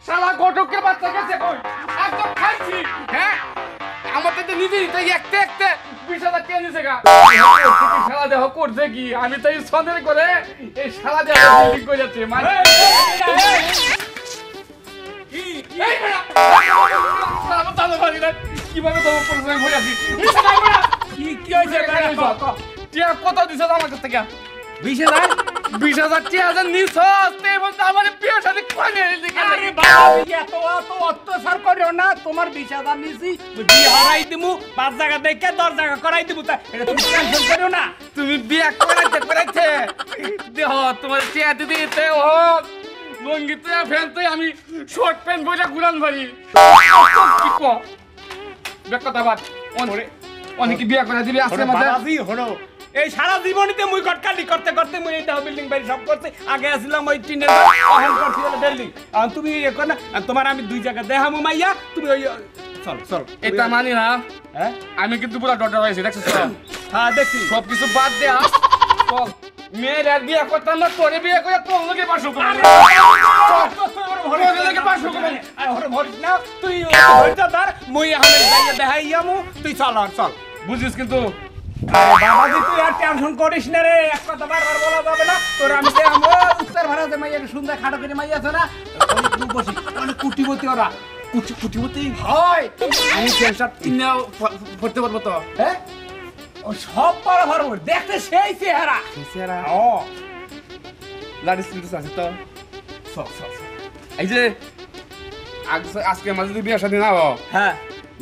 শালা ঘটকের বাচ্চা গেছে কই একদম খাইছি হ্যাঁ আমাদের তো নিজেই তো একটা একটা 20,000 টাকা নিছে গা শালা দেহ করছে কি আমি তো এই সন্দেহ করে এই শালা দেহ বিল্ডিং করে যাচ্ছে মানে কি শালা তাহলে ভাই না কিভাবে তোমার পরিচয় হয়ে আছি কি হইছে টিয়া কত দিছ আমার কাছ থেকে 20,000 টাকা নিছতে বলতে আমার বিয়ে শাদী করে দিকে আরে বাবা এত অত্যাচার করিও না তোমার 20,000 নিছি বিয়ে হারাই দিমু 5 জায়গা দেখে 10 জায়গা করাই দিমু তা এটা তুমি টেনশন করিও না তুমি বিয়ে করাইতে দেহ তোমার টিয়া দিতে ও লঙ্গি তো ফ্যান তো আমি শর্ট প্যান্ট বইটা গুলান ভারি কি কো বেকতা বাদ অনেক বিয়ে করে দিবি আজকে মাঝে বাবাজি হলো এই সারা জীবনইতে মুই কটকালি করতে করতে মুই এই দাও বিল্ডিং বাড়ি সব করতে আগে আসলাম ওই টিনের এখন করছি হলো বিল্ডিং আর তুমি এখন না তোমার আমি দুই জায়গা দেখামু মাইয়া তুমি ওই চল এটা মানি না হ্যাঁ আমি কিন্তু পুরো ডক্টর হয়েছি দেখছিস হ্যাঁ দেখছি সব কিছু বাদ দে চল মেয়ের আর বিয়ে করতাম না তোরে বিয়ে করে তোর লোকে পাশো করে তুই মুই এখন দেখাইয়ামু তুই চল চল বুঝিস কিন্তু বাবাজি তুই আর টেনশন করিস না রে এক কথা বারবার বলা যাবে না তোর আমি উত্তর ভাড়া যে মাইয়া সুন্দর খাটো করে মাইয়া আছে না বসি অনেক কুটিপতি ওরা কুটিপতি হয় আমি সেন্সার কিনে পড়তে পারবো তো হ্যাঁ ও সব পারা পারবো দেখতে সেই চেহারা ও লাডিস কিন্তু আছে তো এই যে আজকে মাঝে যদি বিয়ে শাদী না হো হ্যাঁ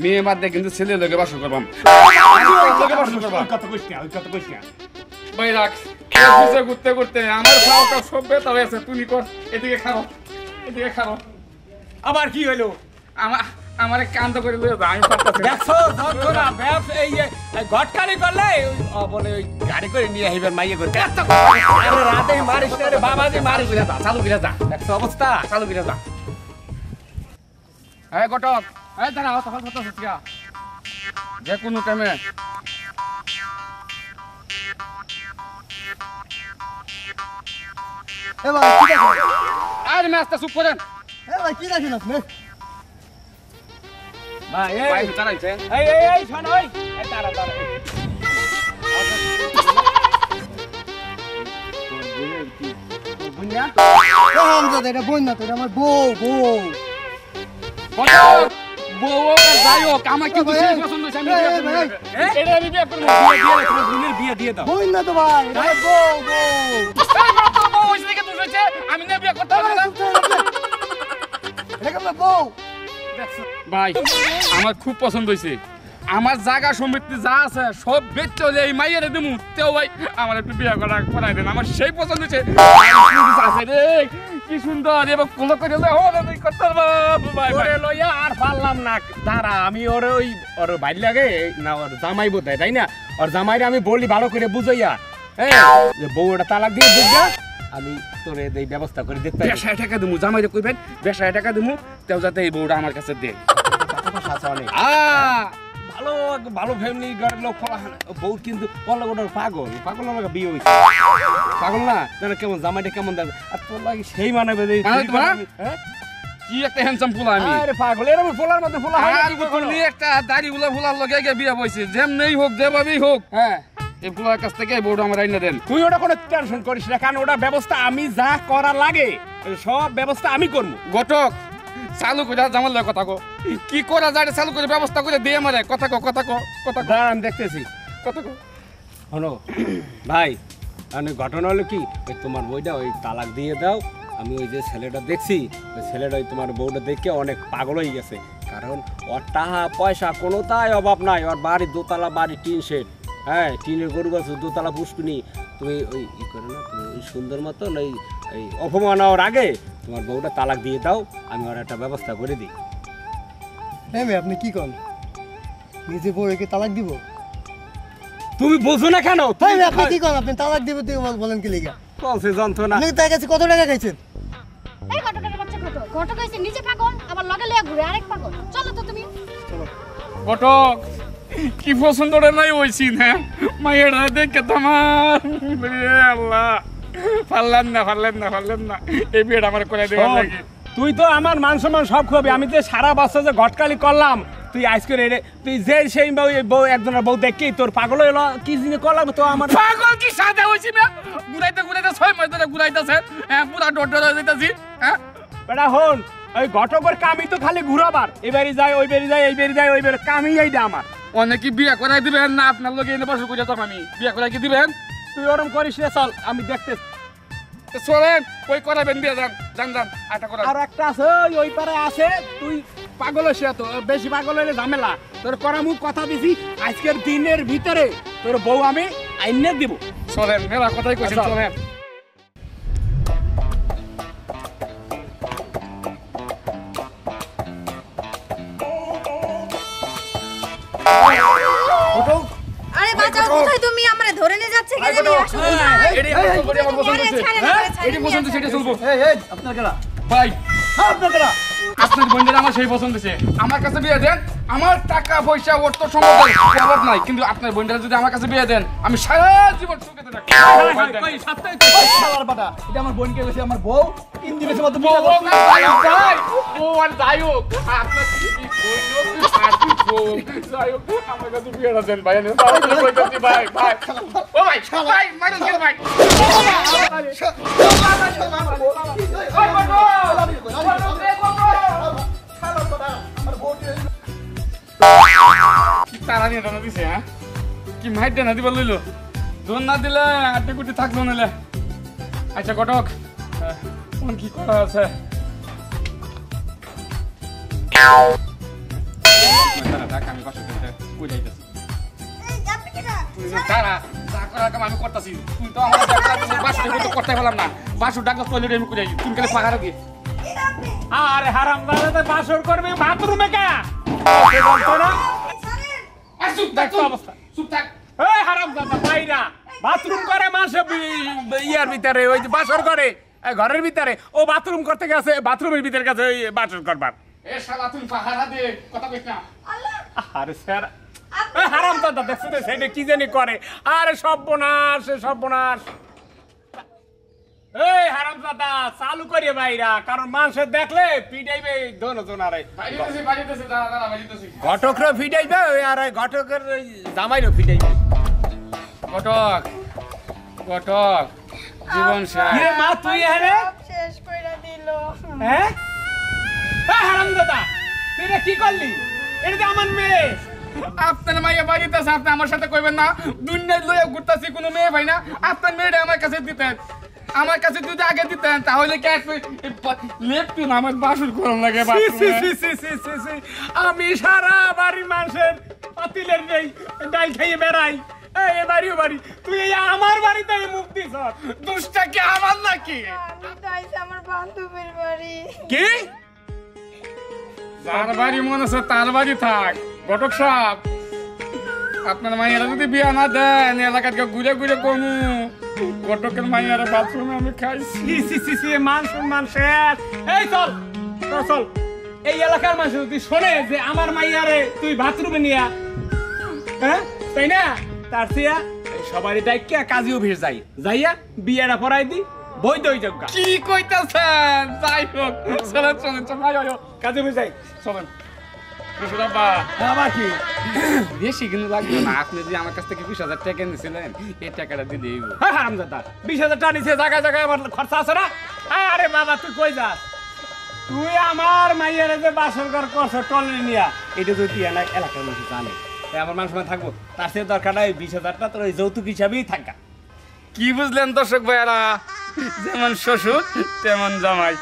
মেয়ে বাদ দিয়ে কিন্তু ছেলে লোকে বাসর করবাম ভাই রাখ ঘুরতে ঘুরতে আমার খাওয়াটা সব বেতা হয়েছে তুমি কর এদিকে খাও আবার কি হইলো আমার কান্ত করে লয়ে যা আমি পারতাছি দেখছো যতরা ব্যবসা এই ঘটকালি করলে বলে ওই গাড়ি করে নিয়ে আইবেন মাইয়ে করে আরে রাতে মারিস না রে বাবাজি মারিস না চালু করে যা দেখছো অবস্থা চালু করে যা এই ঘটক এই দাঁড়াও তখন কত হচ্ছে যে কোনো টাইমে এ ভাই কি দেখেন আরে ম্যাচটা চুপ করেন এ ভাই কি দেখেন আপনি ভাই ভাই এই দাঁড়াইছে এই শোন ওই এই দাঁড়া বুঝনা ও হামজাদা এটা বোন না তো এটা আমার বউ ঘটক বউ যাই হোক আমার কি বেশি পছন্দ হইছে আমি বিয়ে করব এটা আমি বিয়ে করব বোনের বিয়ে দিয়ে দাও বোন না তো ভাই এটা আমার বউ বউ হইছে দেখে তুই হইছে আমি না বিয়ে করতে পারবো না এটা আমার বউ ভাই আমার খুব পছন্দ হইছে আমার জায়গা সম্পত্তি যা আছে সব বেচতে হলে এই মাইয়ারে দিমু তেও ভাই আমার একটু বিয়ে করাই দেন আমার সেই পছন্দ হইছে আছে রে কি সুন্দর এবার কোলো করে লে হবে তুই করতে পারবো ভাই ওরে লইয়া আর পারলাম না দাঁড়া আমি ওরে ওর বাইর লাগে না ওর জামাই বোধহয় তাই না ওর জামাইরে আমি বলি ভালো করে বুঝাইয়া যে বউটা তালাক দিয়ে বুঝা আমি তোরে এই ব্যবস্থা করে দেখতে বেশায় টাকা দিমু জামাইরে কইবেন বেশায় টাকা দিমু তেও যাতে এই বউটা আমার কাছে দে ভালো ভালো ফ্যামিলি ঘরের লোক বউ কিন্তু পল্লবটার পাগল লাগে বিয়ে হয়েছে পাগল না জানো কেমন জামাইটা কেমন দেবে আর তোর লাগে সেই মানাবে কি একটা হ্যান্ডসাম ফুলা আমি আরে পাগল এরকম ফুলার মধ্যে ফুলা হয় আর বলি একটা দাড়ি ফুলার লগে গিয়ে বিয়ে বইছে যেমনেই হোক যেভাবেই হোক হ্যাঁ এই ফুলার কাছ থেকে বউটা আমার আইনা দেন তুই ওটা কোনো টেনশন করিস না কারণ ওটা ব্যবস্থা আমি যা করা লাগে সব ব্যবস্থা আমি করবো ঘটক চালু করে জামাল লয় কথা কো কি করা যায় চালু করে ব্যবস্থা করে দিয়ে মারে কথা কো দাঁড়ান দেখতেছি কথা কো শোনো ভাই মানে ঘটনা হলো কি ওই তোমার বইটা ওই তালাক দিয়ে দাও আমি ওই যে ছেলেটা দেখছি ওই ছেলেটা ওই তোমার বউটা দেখে অনেক পাগল হয়ে গেছে কারণ ওর টাকা পয়সা কোনো তাই অভাব নাই ওর বাড়ি দোতলা বাড়ি টিন শেড হ্যাঁ টিনের গরু গাছ দোতলা পুষ্কুনি তুমি ওই ই করো না তুমি ওই সুন্দর মতন ওই অপমান হওয়ার আগে তোমার বউটা তালাক দিয়ে দাও আমি ওর একটা ব্যবস্থা করে দিই হ্যাঁ আপনি কি করেন নিজে বউকে তালাক দিব তুমি বোঝো না কেন তাই আপনি কি করেন আপনি তালাক দিব তুই বলেন কি লিগা কলসে যন্ত্রণা আপনি তার কাছে কত টাকা খাইছেন এই ঘটকের বাচ্চা ঘটক হইছে নিজে পাগল আবার লগে লইয়া ঘুরে আরেক পাগল চলো তো তুমি চলো ঘটক কি পছন্দটা নাই হইছি না মায়েরা দেখে তোমার আল্লাহ পারলেন না এই বিয়েটা আমার করে দেওয়ার লাগে তুই তো আমার মান সম্মান সব খাবি। আমি তো সারা বছর যে ঘটকালি করলাম, তুই আজকে তুই যে সেই বউ একজনের বউ দেখি তোর পাগল হলো কি জিনিস করলাম তো আমার পাগল কি সাথে হইছি না ঘুরাইতে 6 মাস ধরে ঘুরাইতেছে পুরা ডট হয়ে যাইতাছি বেটা হন ওই ঘটকের কামই তো খালি ঘুরাবার, এবারে যায় ওই বেরি যায় এই বেরি যায় ওই বেরি কামই এইটা আমার। অনেকে বিয়ে করাই দিবেন না আপনার লগে এনে বসে করে যাম আমি বিয়ে করাই কি দিবেন তুই ওরম করিস না, চল আমি দেখতে। চলেন কই করাবেন বিয়ে যান আটা করা আর একটা আছে ওই পারে আছে, তুই পাগল হইছিস তো, বেশি পাগল হইলে ঝামেলা। তোর করামু কথা দিছি আজকের দিনের ভিতরে তোর বউ আমি আইনে দিব। চলেন মেলা কথাই কইছেন চলেন। আরে বাঁচাও, কোথায় তুমি? আমারে ধরে নিয়ে যাচ্ছে কেন? এডি আমার পছন্দ হইছে এডি পছন্দ সেটা চলবো। আপনার কেনা ভাই আপনার কেনা আপনার বোনদের আমার সেই পছন্দ হয়েছে, আমার কাছে বিয়ে দেন। আমার টাকা পয়সা অর্থ সম্পদের অভাব নাই, কিন্তু আপনার বোনদের যদি আমার কাছে বিয়ে দেন আমি সারা জীবন সুখে থাকবো। এটা আমার বোনকে গেছে, আমার বউ 3 দিনের মধ্যে ও আর যাই হোক আপনার যাই হোক আমার কাছে বিয়েটা দেন ভাই। ভাই ভাই ও ভাই ভাই মাইরন কেন ভাই তারা নিয়ে টানা দিছে হ্যাঁ কি মাইট না দিবা লইলো দোন না দিলে আটে কুটি থাকলো নাহলে। আচ্ছা ঘটক কোন কি করা আছে আমি বাসা কই যাইতেছি তারা যা করার কাম আমি করতেছি তুই তো আমার বাসা করতে পারলাম না বাসু ডাকলে টয়লেট আমি কই যাই তুমি খালি পাহাড়ে গিয়ে আরে হারাম দাদা বাসর করবে বাথরুমে কে অবস্থা চুপ থাক এই হারাম দাদা বাইরা বাথরুম করে মানুষ ইয়ার ভিতরে ওই যে বাসর করে ঘরের ভিতরে ও বাথরুম করতে গেছে বাথরুমের ভিতরে গেছে ওই বাসর করবার। এ শালা তুমি পাহাড়া দিয়ে কথা কইছ না আরে স্যার এই হারাম দাদা দেখছো তো সেটা কি জানি করে। আরে সর্বনাশ সর্বনাশ। এই হারাম দাদা চালু করিয়ে বাইরা, কারণ মানুষের দেখলে পিটাইবে দোনোজন। আরে বাড়িতেছে দাঁড়া বাড়িতেছি ঘটকরা ফিটাইবে আর ঘটকের জামাইরও ফিটাইবে। ঘটক ঘটক জীবন শেষ কিরে মা তুই এখানে শেষ কইরা দিল। হ্যাঁ এই হারাম দাদা তুই কি করলি? এটা তো আমার মেয়ে। আপনার মাইয়া বাড়িতে আছে আপনি আমার সাথে কইবেন না দুনিয়ায় লইয়া ঘুরতাছি কোনো মেয়ে ভাই না আপনার মেয়েটা আমার কাছে দিতেন। আমার কাছে যদি আগে দিতেন তাহলে কি লেপটু না আমার বাসুর করার লাগে আমি সারা বাড়ির মানুষের পাতিলের নেই ডাল খাইয়ে বেড়াই। এই বাড়িও বাড়ি তুই আমার বাড়িতে মুখ দিস দুষ্টা কি আমার নাকি আমি তো আইছি আমার বান্ধবীর বাড়ি। কি যার বাড়ি মনে হচ্ছে তার বাড়ি থাক। ঘটক সাহেব আপনার মাইয়ারা যদি বিয়া না দেন এলাকাতে ঘুরে ঘুরে কমু ঘটকের মাইয়ারা বাথরুমে আমি খাইছি মান সম্মান শেষ। এই চল চল এই এলাকার মানুষ যদি শোনে যে আমার মাইয়ারে তুই বাথরুমে নিয়া হ্যাঁ তাই না তার চেয়া সবারই ডাইকা কাজেও ভিড় যাই যাইয়া বিয়েটা পড়াই দি বই দই জগা কি কইতাছেন যাই হোক চলেন চলেন চলেন কাজে ভিড় যাই চলেন শ্বশুরাব্বা আবার কি বেশি কিন্তু লাগবে না আপনি যে আমার কাছ থেকে 20,000 টাকা নিয়েছিলেন এই টাকাটা দিলে হ্যাঁ হারামজাদা 20,000 টাকা নিচে জায়গায় জায়গায় আমার খরচা আছে না। আরে বাবা তুই কই যাস? তুই আমার মাইয়ারে যে বাসর ঘর করছ টলি নিয়া এটা যদি এলাকার মানুষ জানে তাই আমার মানুষ থাকবো তার সে দরকার নাই 20,000 টাকা তোর ওই যৌতুক হিসাবেই থাকা। কি বুঝলেন দর্শক ভাইয়ারা যেমন শ্বশুর তেমন জামাই